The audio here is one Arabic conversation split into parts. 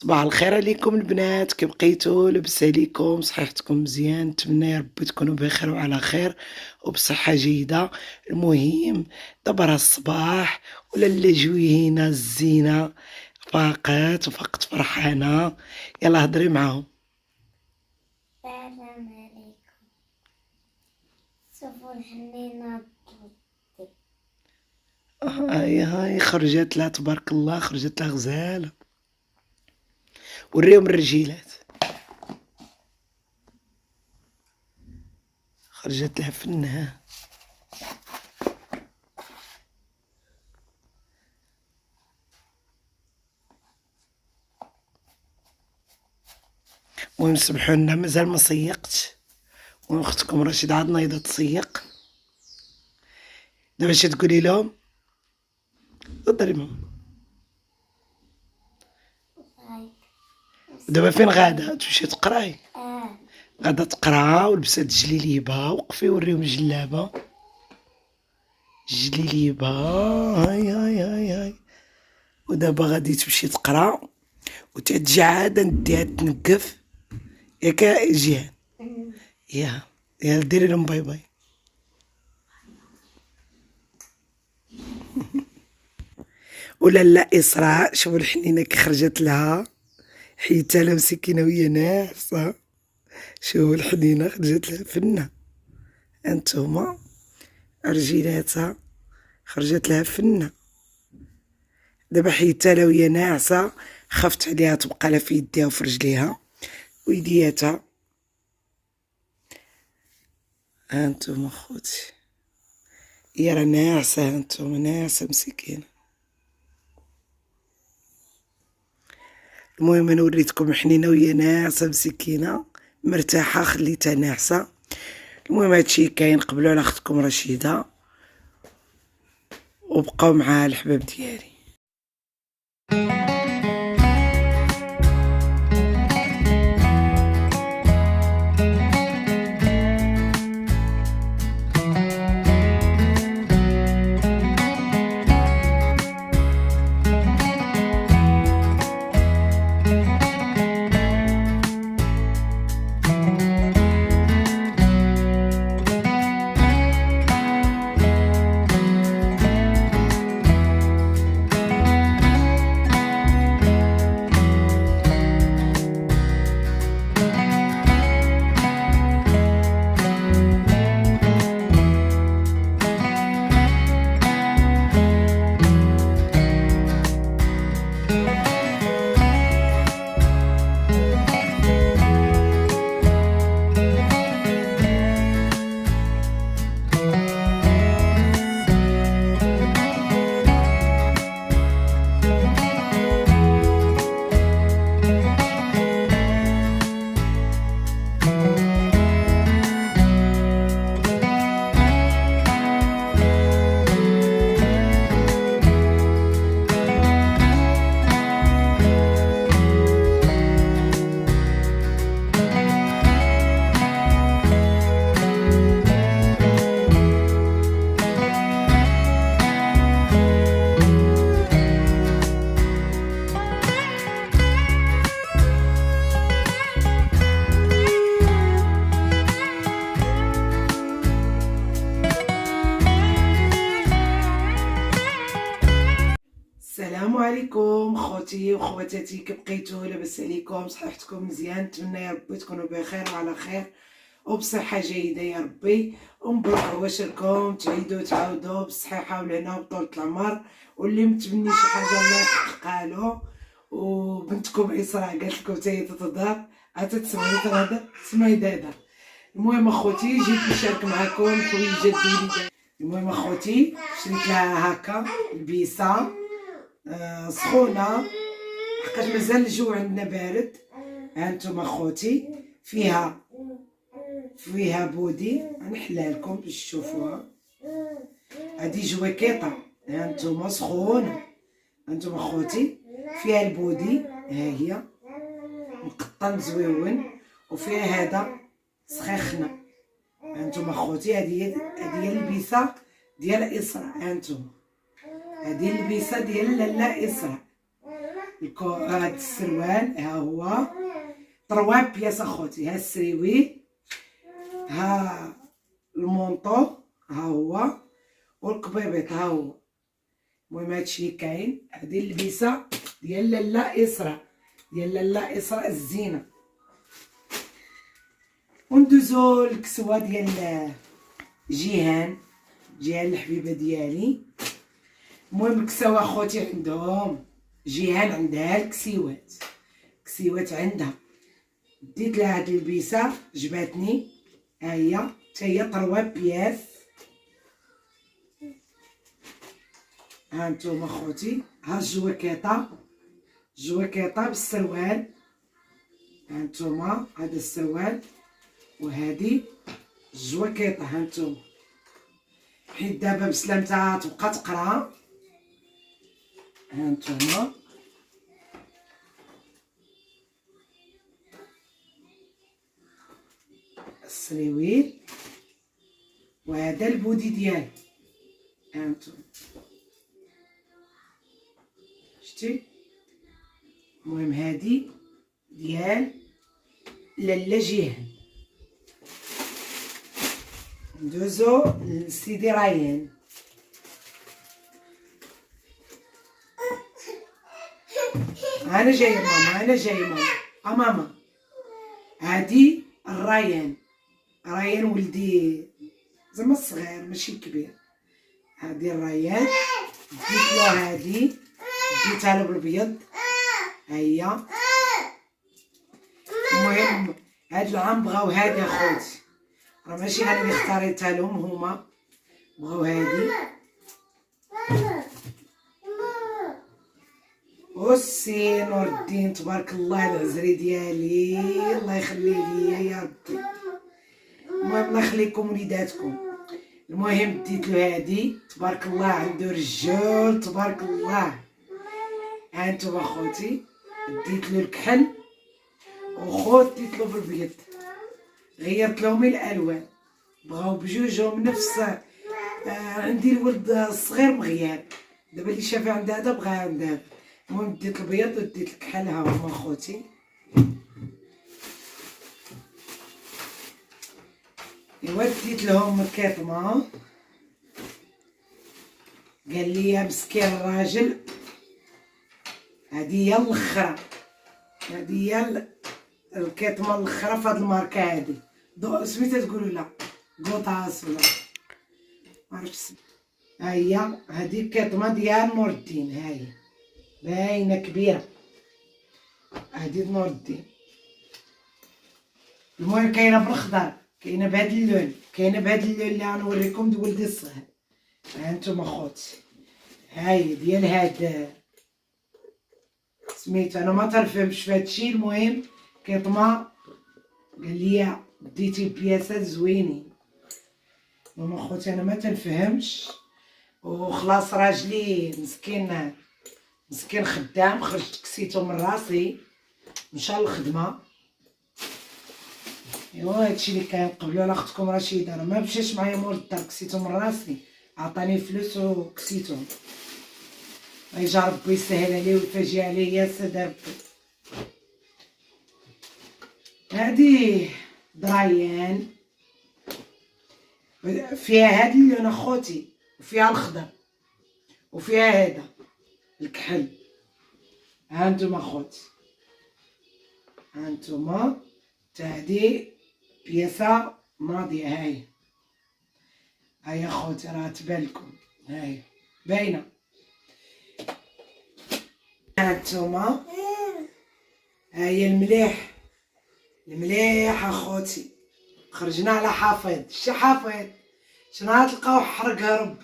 صباح الخير عليكم البنات، كي بقيتوا؟ لاباس عليكم؟ صحيحتكم مزيان؟ نتمنى يا ربي تكونوا بخير وعلى خير وبصحة جيدة. المهم دابا راه الصباح ولالا جوينا الزينة فاقت وفقت فرحانة. يلا هضري معاهم. السلام عليكم. شوفوا الحنينة بودي. هاي خرجت لها تبارك الله، خرجت لها غزالة. وريهم الرجيلات، خرجت لها فنها. المهم سمحوا لنا مازال ما صيقتش، واختكم رشيدة عاد نايضة تصيق. دابا اش تقولي لهم؟ تفضلي ماما. دابا فين غادا؟ تمشي تقراي؟ غادا تقرا ولبسات الجليليبه. وقفي وريهم الجلابه، الجليليبه. هاي هاي هاي هاي. ودابا غادي تمشي تقرا وترجع عاد نديها تنقف. ياك جيهان؟ يا ديري لهم باي باي. ولا لا اسراء، شوفوا الحنينه كي خرجت لها، حيتها لها مسكينه وهي ناعسه. شوفوا الحنينه خرجت لها فنه. انتوما رجيلاتها خرجت لها فنه. دابا حيتها لها وهي ناعسه، خفت عليها تبقى لها في يديها وفي رجليها ويدياتها. هانتوما خوتي، هي راه ناعسه، هانتوما ناعسه مسكينه. المهم انا وريتكم حنينه وهي ناعسه مسكينه مرتاحه، خليتها ناعسه. المهم هادشي كاين. قبلوا على اختكم رشيده وبقاو مع الحباب ديالي. السلام عليكم خوتي وخواتاتي، كي بقيتوا؟ لاباس عليكم؟ صحيحتكم مزيان؟ نتمنى يا ربي تكونوا بخير وعلى خير وبصحه جيده يا ربي. ومبروك عواشركم، تعيدوا تعاودوا بالصحيحه والهنا وطولة العمر. واللي متمني شي حاجه الله يحققها له. وبنتكم اسراء قالت لكم حتى هي تتهضر، تسمعي تهضر، سمعي دادا. المهم اخوتي جيت نشارك معكم حويجات الوليدات. المهم اخوتي شريت لها هكا البيسه سخونه، حقاش مازال الجو عندنا بارد. هانتوما خوتي فيها بودي، غنحلها لكم باش تشوفوها. هادي جواكيطه، هانتوما سخونه. هانتوما خوتي فيها البودي، ها هي مقطن زويون، وفيها هذا سخيخنا. هانتوما خوتي هادي هي البيسه ديال اسراء. هانتوما هادي البيسه ديال لاله اسراء. هاد السروال ها هو 3 بياس اخوتي. ها السريويل، ها المونطو ها هو، والقبيبيط ها هو. المهم هادشي اللي كاين. هادي اللبسه ديال لاله اسراء، الزينه. وندوزو الكسوه ديال جيهان الحبيبه ديالي. المهم الكسوه اخوتي عندهم جيهان عندها الكسيوات عندها. ديت لها هاد اللبسه جباتني، ها هي حتى هي 3 بياس. ها نتوما اخوتي، ها الجواكيطه بالسروال. ها نتوما هذا السروال وهذه الجواكيطه. ها نتوما حيت دابا بسلامتها تبقى تقرا. ها نتوما السريويل وهذا البودي ديالو. ها نتوما شتي. المهم هادي ديال لاله جيهان. ندوزو لسيدي ريان. انا جايه ماما، ماما هادي الريان ولدي زعما الصغير ماشي الكبير. هادي الريان ديت له هادي، ديتها له بالابيض. ها هي. المهم هاد العام بغاو هادي اخوتي، راه ماشي انا اللي اختاريتها لهم، هما بغاو هادي. وسي نور الدين تبارك الله العزري ديالي، الله يخلي ليا يا ربي. المهم الله يخليكم وليداتكم. المهم ديت له هادي تبارك الله، عنده رجال تبارك الله. ها انتم اخوتي ديت له الكحل، وخوت ديت له بالبيض، غيرت لهم الالوان، بغاو بجوجهم نفس. عندي الولد الصغير مغياب، دابا اللي شافها عند هذا بغا عند هذا. المهم ديت البيض وديت الكحل. ها هما اخوتي. ايوا ديت لهم الكيطمه. قال لي مسكين الراجل هادي هي الاخرى، هادي هي الكيطمه الاخرى في هاد الماركه هادي. سميتها تقولوا لا كوطاس ولا معرفتش. ها هي هادي الكيطمه ديال نور الدين، ها هي باينه كبيره. هادي نور الدين. المهم كاينه بالخضر، كاينه بهاد اللون، كاينه بهاد اللون اللي غنوريكم د ولدي الصغير. ها انتم اخوتي، ها هي ديال هاد سميتو انا ما تنفهمش في هادشي. المهم كيطمه قال لي ديتي بياسات زوينين. المهم اخوتي انا ما تنفهمش، وخلاص راجلي مسكين خدام، خرجت كسيتو من راسي مشى للخدمه. ايوا هادشي اللي كان. قبلوا على اختكم رشيده راه ما مشاش معايا مول الدار، كسيتو من راسي، عطاني فلوس وكسيتهم. يجا ربي يسهل عليه ويفاجئ عليه يا سيدي ربي. هادي دريان فيها هاد اللون اخوتي، وفيها الخضر، وفيها هذا الكحل. ها انتم اخوتي، ها انتم هادي بياسه ماضيه. هاي اخوتي راه تبان لكم، هاي باينه. ها انتوما هاهي المليح اخوتي. خرجنا على حافظ. شي حافظ شنو غتلقاو؟ حرق هرب.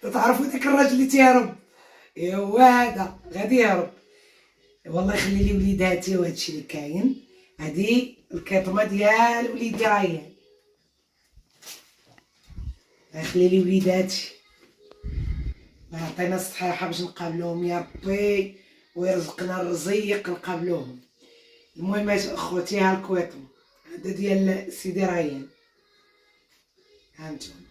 تعرفوا ديك الراجل اللي تيهرب، ايوا هذا غادي يهرب. والله يخلي لي وليداتي وهادشي اللي كاين. هادي الكيطمه ديال وليدي ريان، يخلي لي وليداتي ويعطينا الصحيحه باش نقابلوهم يا ربي، ويرزقنا الرزيق نقابلوهم. المهم اخوتي ها الكويطمه هذا ديال سيدي ريان. هانتوما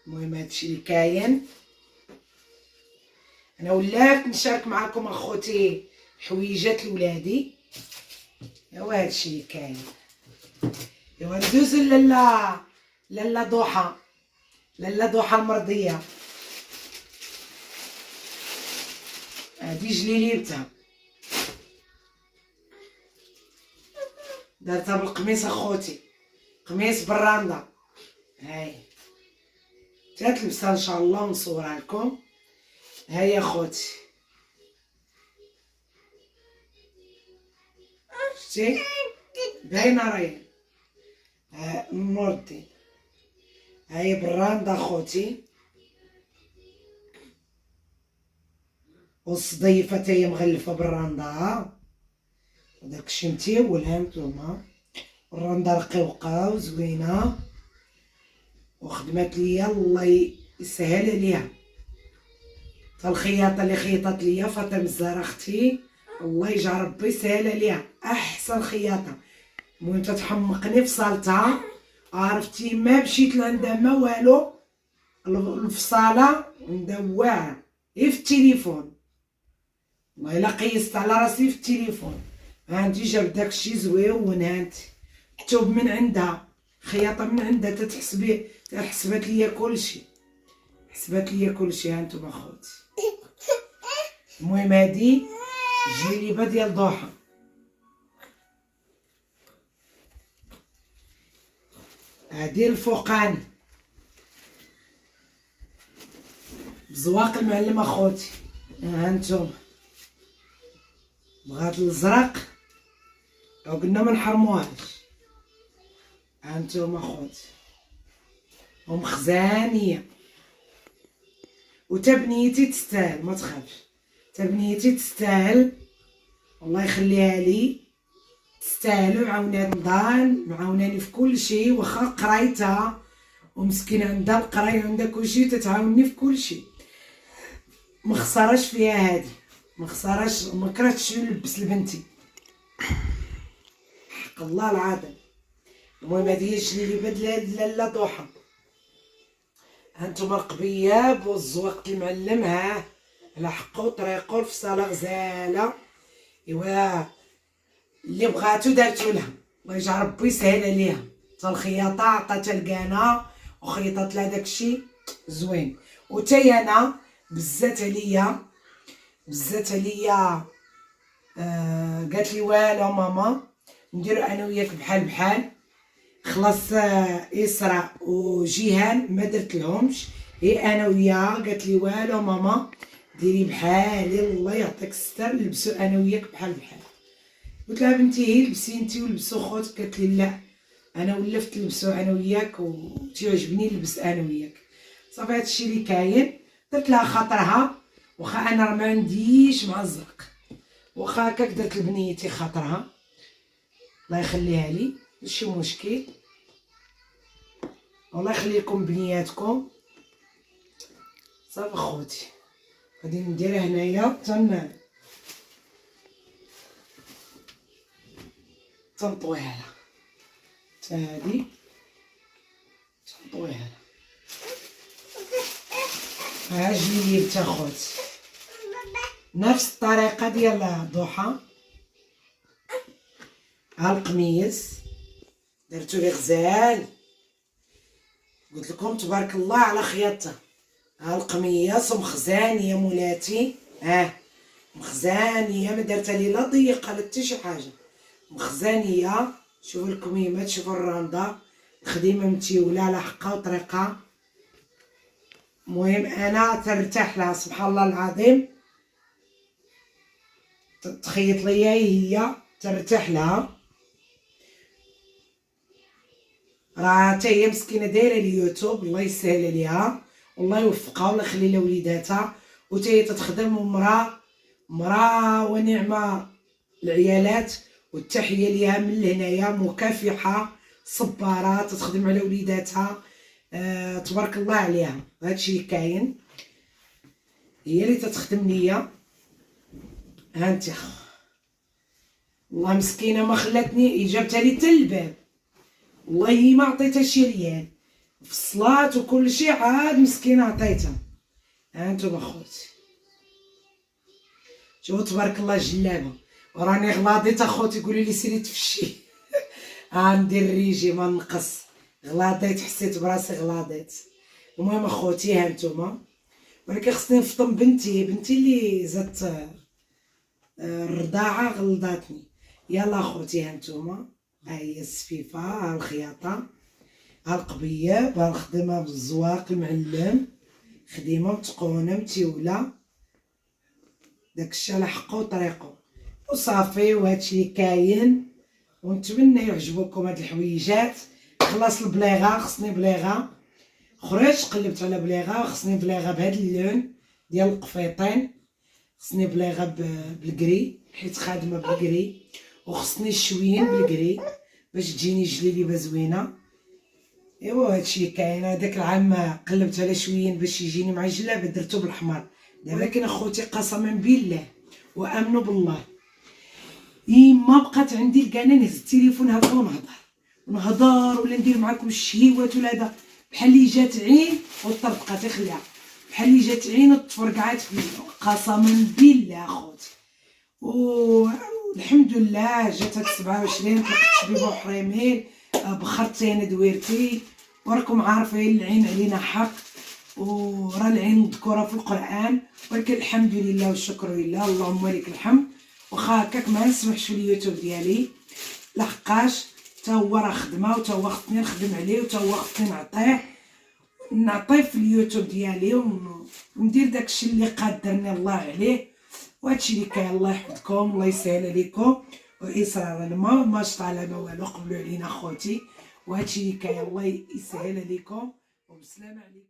المهم هادشي اللي كاين. انا ولات نشارك معكم اخوتي حويجات لولادي. ايوا هادشي اللي كاين. ايوا ندوزو لالا ضحى، لالا ضحى المرضيه. هادي جليليبتها دارتها بالقميص اخوتي، قميص براندا. هاي تلبسها ان شاء الله ونصورها لكم. هاي اخوتي شتي باينه راهي نور الدين. هاي براندا اخوتي، والصديفه تاهي مغلفه براندا. وداكشي متيول هانتوما. الراندا رقيقه وزوينه وخدمات ليا الله يسهل عليها. تا الخياطه اللي خيطات ليا فاطمه الزهراء اختي، الله يجعل ربي يسهل عليها، احسن خياطه. المهم تتحمقني في صالتها، عرفتي ما مشيت لعندها ما والو، الفصاله مدوعه غير في التليفون. والله الا قيست على راسي في التليفون. هانتي جاب داكشي زويون، هانتي كتب من عندها، خياطه من عندها، تتحسبي حسبات ليا كلشي، حسبات ليا كلشي. هانتوما خوتي. المهم هادي جليبه ديال ضحى. هادي الفوقاني بزواق المعلم اخوتي. هانتوما بغات الازرق او قلنا ما نحرموهاش. هانتوما خوتي ومخزانيه، وتبنيتي تستاهل ما تخافش، تبنيتي تستاهل الله يخليها لي، تستاهل. معاونات رمضان معاوناني في كل شيء، واخا قرايتها ومسكينه عندها القرايه عندها كل شيء، تتعاونني في كل شيء. ما خسارش فيها هادي، ما خسارش، ما كرهتش نلبس لبنتي حق الله العظيم. المهم هادي هي الجليبه ديال لالا ضحى. هانتوما القبياب والزواق المعلم، ها على حقو طريقو الفصاله غزاله. ايوا اللي بغاتو دارتو لها، الله يجعل ربي يسهل عليها. تا الخياطه عطاتها الكانه وخيطات لها داكشي زوين. وتاي انا بزات عليا قالت لي والو ماما نديرو انا وياك بحال بحال. خلاص اسراء وجيهان ما درت لهمش، هي انا وياها. قالت لي والو ماما ديري بحالي الله يعطيك الستر، نلبسو انا وياك بحال بحال. قلت لها بنتي هي لبسي انتي ولبسو خوتك. قالت لي لا انا ولفت نلبسو انا وياك وتيعجبني نلبس انا وياك. صافي هادشي اللي كاين. درت لها خاطرها، واخا انا راه ما عنديش مع الزرق، واخا هكاك درت لبنيتي خاطرها الله يخليها لي، ماشي مشكل. الله يخلي لكم بنياتكم. صافي خوتي غادي نديرها هنايا تنطويها لها. تا هادي تنطويها لها. ها جليبت اخوتي نفس الطريقه ديال ضحى. ها القميص درتو لي غزال، قلت لكم تبارك الله على خياطته. ها القميص مخزانيه مولاتي، مخزانيه، ما درتها لي لا ضيقه لا حتى شي حاجه، مخزانيه. شوفوا الكميمات، شوفوا الراندا، الخديمه متيوله على حقها وطريقه. المهم انا ترتاح لها سبحان الله العظيم، تخيط ليا هي ترتاح لها. راه حتى هي مسكينه دايره اليوتيوب الله يسهل عليها والله يوفقها والله يخلي لها وليداتها. وتا هي تتخدم مرا ونعمه العيالات، والتحيه ليها من هنايا، مكافحه صباره تتخدم على وليداتها. تبارك الله عليها. هادشي اللي كاين، هي اللي تتخدم ليا. هانتي والله مسكينه ما خلاتني، جابتها لي حتى للباب والله ما عطيتها شي ريال. في الصلاة وكل شيء، عاد مسكينة عطيتها. هانتوما خوتي، شوفوا تبارك الله جلابة. وراني غلاضيت اخوتي يقولوا لي سيري تفشي. ندير ريجي ما نقص، غلاضيت حسيت براسي غلاضيت. المهم اخوتي هانتوما، ولكن خصني نفطم بنتي اللي زادت الرضاعة غلضاتني. يلا اخوتي هانتوما، ها هي السفيفة، ها الخياطة، ها القبيب، ها الخدمة بالزواق المعلم، خديمة متقونة متيولة، داكشي على حقو وطريقو وصافي. وهادشي اللي كاين، ونتمنى يعجبوكم هاد الحويجات. خلاص البليغه، خصني بليغه خرج، قلبت على بليغه، خصني بليغه بهاد اللون ديال القفيطين، خصني بليغه بالكري حيت خادمه بالكري، وخصني الشوين بالكري باش تجيني جليبه زوينه. ايوا هادشي اللي كاين. هذاك العام قلبت على شوين باش يجيني مع الجلابه، درتو بالاحمر. دابا كاين اخوتي قسما بالله وامنوا بالله، ما بقات عندي الكانه نهز التليفون هكا ونهضر ولا ندير معاكم الشهيوات ولا هذا، بحال اللي جات عين وطرقات يخليها، بحال اللي جات عين وتفرقعات فيا قسما بالله اخوتي. والحمد لله جات هاد 27 طلقت شبيبه وحريمين، بخرتي انا دويرتي، وراكم عارفين العين علينا حق، وراه العين مذكوره في القران، ولكن الحمد لله والشكر لله، اللهم لك الحمد. واخا هكاك ما نسمحش في اليوتيوب ديالي، لحقاش تا هو راه خدمه، وتا هو خصني نخدم عليه، وتا هو خصني نعطيه في اليوتيوب ديالي، وندير داكشي اللي قادرني الله عليه. وهادشي اللي كاين. الله يحفظكم، الله يسهل عليكم، واصرار ما شطع على ما والو، قبلوا علينا خوتي. وهادشي اللي كاين. الله يسهل عليكم وبسلامه عليكم.